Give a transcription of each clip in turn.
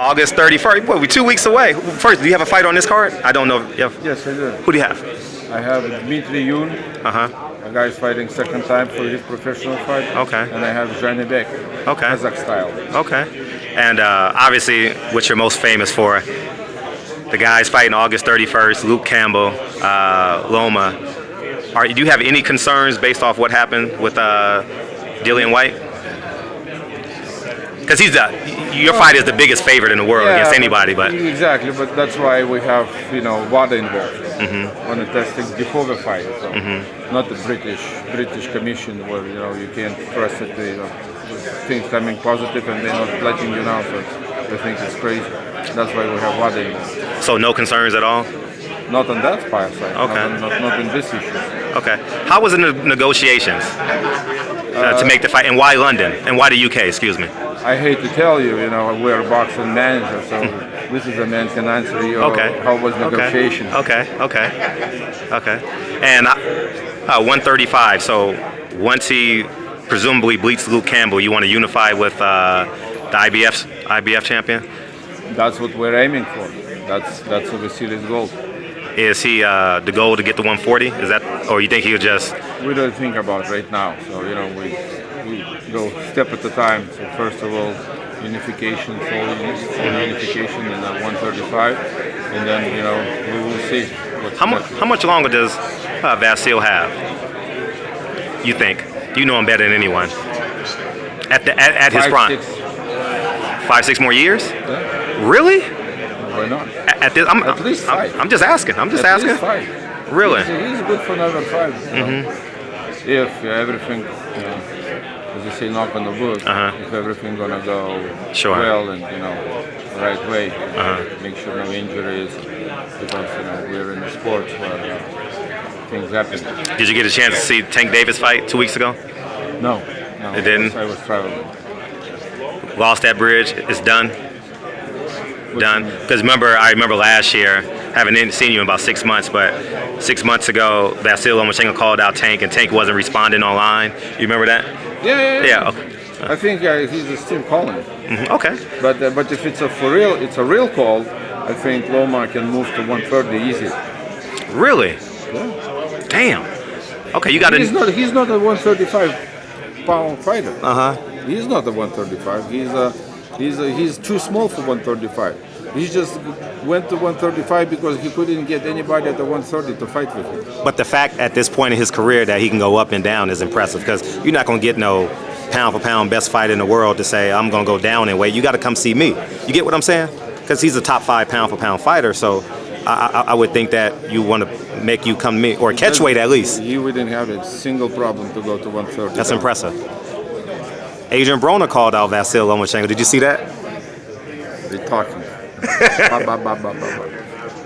August 31st. Boy, we're 2 weeks away. First, do you have a fight on this card? I don't know. Yes, I do. Who do you have? I have Dmitry Yun. A guy is fighting second time for his professional fight. Okay. And I have Zhany Bek. Okay. Kazakh style. Okay. And obviously, what you're most famous for, the guys fighting August 31st, Luke Campbell, Loma. Do you have any concerns based off what happened with Dillian White? Because your fight is the biggest favorite in the world against anybody, but exactly. But that's why we have WADA involved on the testing before the fight. So not the British Commission where you can't trust it. Things coming positive and they're not letting you know. So they think it's crazy. That's why we have WADA involved. So no concerns at all? Not on that fight side. Okay. Not in this issue. Okay. How was the negotiations to make the fight, and why London, and why the UK? Excuse me. I hate to tell you, we're a boxing manager, so this is a man can answer you. How was negotiations? Okay. And 135. So once he presumably beats Luke Campbell, you want to unify with the IBF champion? That's what we're aiming for. That's the serious goal. Is he the goal to get to 140? Is that, or you think he'll just? We don't think about it right now. So we go step at a time. So first of all, unification, full unification, and then 135, and then we will see. How much longer does Vasyl have? You think? You know him better than anyone. At his prime. 5-6 more years? Yeah. Really? Why not? At least 5. I'm just asking. At least 5. Really? He's good for another 5. If everything, as you say, knock on the wood. If everything gonna go well and the right way, make sure no injuries, because we're in the sports where things happen. Did you get a chance to see Tank Davis fight 2 weeks ago? No. It didn't? I was traveling. Lost that bridge. It's done. Done. Because I remember last year, haven't seen you in about 6 months, but 6 months ago, Vasyl Lomachenko called out Tank, and Tank wasn't responding online. You remember that? Yeah. Okay. I think he's still calling. Okay. But if it's a real call, I think Loma can move to 130 easy. Really? Yeah. Damn. Okay, you got He's not a 135-pound fighter. He's not a 135. He's too small for 135. He just went to 135 because he couldn't get anybody at the 130 to fight with him. But the fact at this point in his career that he can go up and down is impressive, because you're not going to get no pound-for-pound best fighter in the world to say, I'm going to go down in weight. You got to come see me. You get what I'm saying? Because he's a top 5 pound-for-pound fighter, so I would think that you want to make you come to me, or catch weight at least. He wouldn't have a single problem to go to 130. That's impressive. Adrian Broner called out Vasyl Lomachenko. Did you see that? They're talking.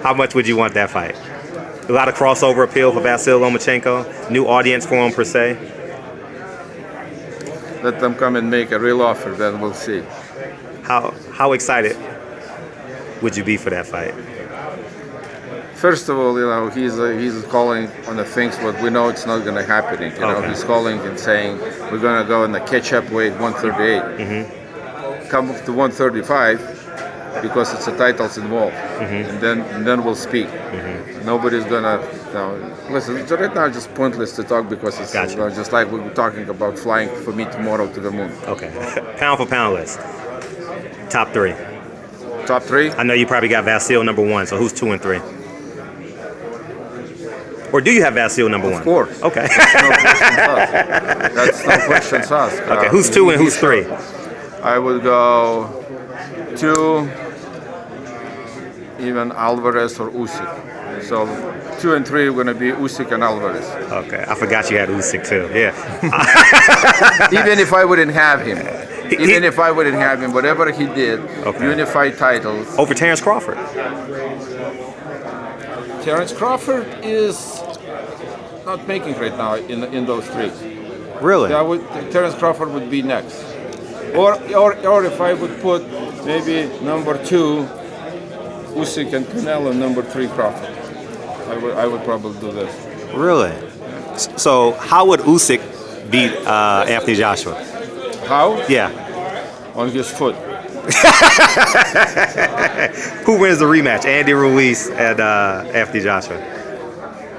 How much would you want that fight? A lot of crossover appeal for Vasyl Lomachenko. New audience for him, per se. Let them come and make a real offer, then we'll see. How excited would you be for that fight? First of all, he's calling on the things what we know it's not going to happen. He's calling and saying we're going to go in the catch-up weight 138. Come up to 135 because it's the titles involved, and then we'll speak. Nobody's going to listen. Right now, it's just pointless to talk because it's just like we were talking about flying for me tomorrow to the moon. Okay, pound for pound list. Top 3. Top 3. I know you probably got Vasyl number 1. So who's 2 and 3? Or do you have Vasyl number 1? Of course. Okay. That's no questions asked. Okay, who's 2 and who's 3? I would go 2, even Alvarez or Usyk. So 2 and 3 are going to be Usyk and Alvarez. Okay, I forgot you had Usyk too. Yeah. Even if I wouldn't have him. Whatever he did, unified titles. Over Terrence Crawford. Terrence Crawford is not making right now in those 3. Really? Terrence Crawford would be next. Or if I would put maybe number 2, Usyk, and Canelo, number 3, Crawford. I would probably do this. Really? So how would Usyk beat Anthony Joshua? How? Yeah. On his foot. Who wins the rematch, Andy Ruiz and Anthony Joshua?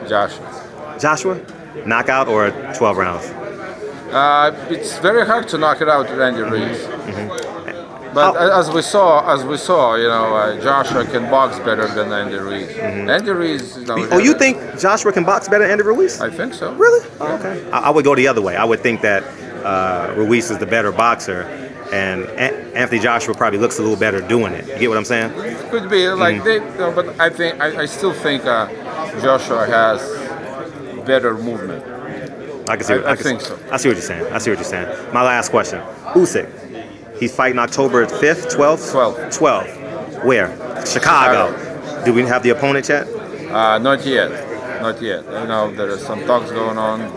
Joshua. Joshua? Knockout or 12 rounds? It's very hard to knock it out with Andy Ruiz. But as we saw, you know, Joshua can box better than Andy Ruiz. Andy Ruiz. You think Joshua can box better than Andy Ruiz? I think so. Really? Oh, okay. I would go the other way. I would think that Ruiz is the better boxer, and Anthony Joshua probably looks a little better doing it. You get what I'm saying? It could be like but I still think Joshua has better movement. I think so. I see what you're saying. My last question: Usyk. He's fighting October 5th, 12th? 12th. Where? Chicago. Do we have the opponent yet? Not yet. You know, there are some talks going on.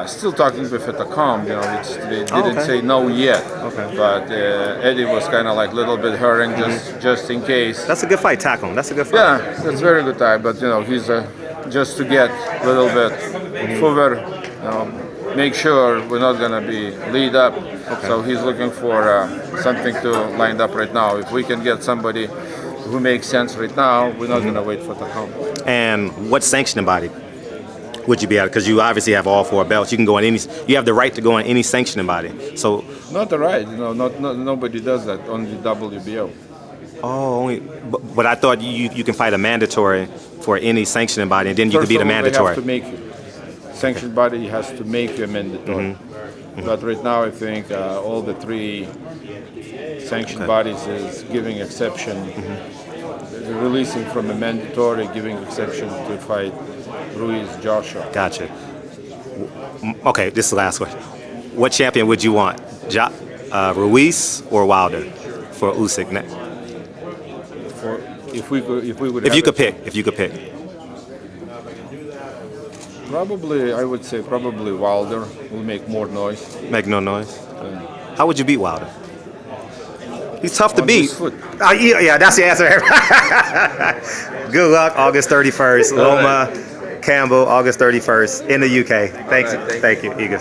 Still talking with P4P. You know, they didn't say no yet. Okay. But Eddie was kind of like a little bit hurrying just in case. That's a good fight, tackle him. That's a good fight. Yeah, that's a very good fight. But you know, he's just to get a little bit further. Make sure we're not going to be lead up. Okay. So he's looking for something to line up right now. If we can get somebody who makes sense right now, we're not going to wait for the come. And what sanctioning body would you be at? Because you obviously have all 4 belts. You can go in any. You have the right to go in any sanctioning body. So not the right. You know, nobody does that. Only WBO. Oh, only. But I thought you can fight a mandatory for any sanctioning body, and then you could be the mandatory. They have to make you. Sanctioned body has to make you a mandatory. But right now, I think all the 3 sanctioned bodies is giving exception, releasing from a mandatory, giving exception to fight Ruiz Joshua. Gotcha. Okay, this is the last question. What champion would you want, Ruiz or Wilder, for Usyk? If you could pick. Probably, I would say probably Wilder will make more noise. Make no noise? How would you beat Wilder? He's tough to beat. Yeah, that's the answer. Good luck, August 31st. Loma, Campbell, August 31st in the UK. Thank you, Igor.